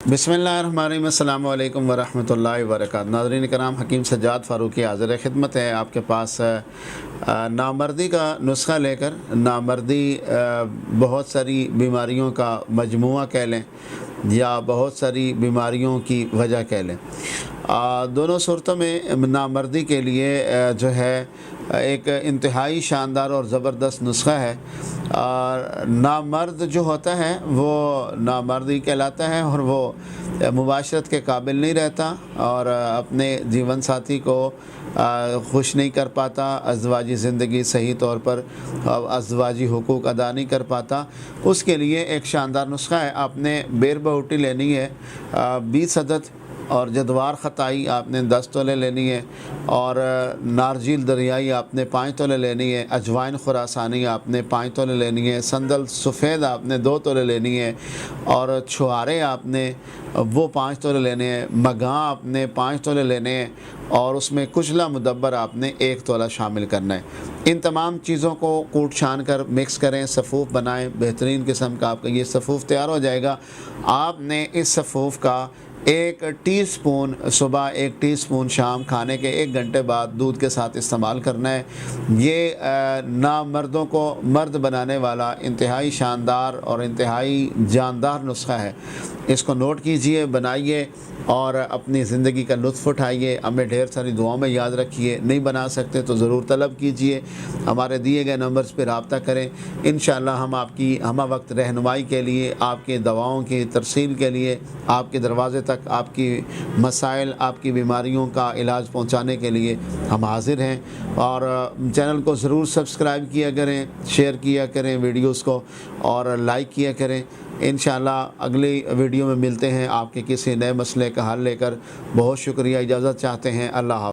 बिस्मिल्लाहिर्रहमानिर्रहीम। अस्सलामु अलैकुम वरहमतुल्लाहि वबरकातुहू। नाज़रीन करام, हकीम सज्जाद फ़ारूक़ी हाज़िर खिदमत है आपके पास नामर्दी का नुस्ख़ा लेकर। नामर्दी बहुत सारी बीमारियों का मजमुआ कह लें या बहुत सारी बीमारियों की वजह कह लें। दोनों सूरतों में नामर्दी के लिए जो है एक इंतहाई शानदार और ज़बरदस्त नुस्ख़ा है। नामर्द जो होता है वो नामर्दी कहलाता है और वो मुबाशरत के काबिल नहीं रहता और अपने जीवन साथी को खुश नहीं कर पाता, अज़वाजी ज़िंदगी सही तौर पर अज़वाजी हुकूक अदा नहीं कर पाता। उसके लिए एक शानदार नुस्ख़ा है। आपने बेर बहुटी लेनी है 20 अदद, और जदवार ख़ताई आपने 10 तोले लेनी है, और नारजील दरियाई आपने 5 तोले लेनी है, अजवाइन खुरासानी आपने 5 तोले लेनी है, संदल सफ़ेद आपने 2 तोले लेनी है, और छुहारे आपने वो 5 तोले लेने हैं, मगां आपने 5 तोले लेने हैं, और उसमें कुचला मुदब्बर आपने 1 तोला शामिल करना है। इन तमाम चीज़ों को कूट छान कर मिक्स करें, सफ़ूफ़ बनाएं। बेहतरीन किस्म का आपका ये सफ़ूफ़ तैयार हो जाएगा। आपने इस सफ़ूफ़ का 1 टीस्पून सुबह, 1 टीस्पून शाम, खाने के 1 घंटे बाद दूध के साथ इस्तेमाल करना है। ये नामर्दों को मर्द बनाने वाला इंतहाई शानदार और इंतहाई जानदार नुस्ख़ा है। इसको नोट कीजिए, बनाइए और अपनी ज़िंदगी का लुत्फ़ उठाइए। हमें ढेर सारी दुआओं में याद रखिए। नहीं बना सकते तो ज़रूर तलब कीजिए। हमारे दिए गए नंबर्स पर रब्ता करें। इंशाअल्लाह हम आपकी हम वक्त रहनुमाई के लिए, आपकी दवाओं की तरसील के लिए, आपके दरवाज़े तक आपकी मसाइल, आपकी बीमारियों का इलाज पहुंचाने के लिए हम हाज़िर हैं। और चैनल को ज़रूर सब्सक्राइब किया करें, शेयर किया करें वीडियोस को, और लाइक किया करें। इंशाअल्लाह अगली वीडियो में मिलते हैं आपके किसी नए मसले का हल लेकर। बहुत शुक्रिया, इजाज़त चाहते हैं। अल्लाह हाफ़िज़।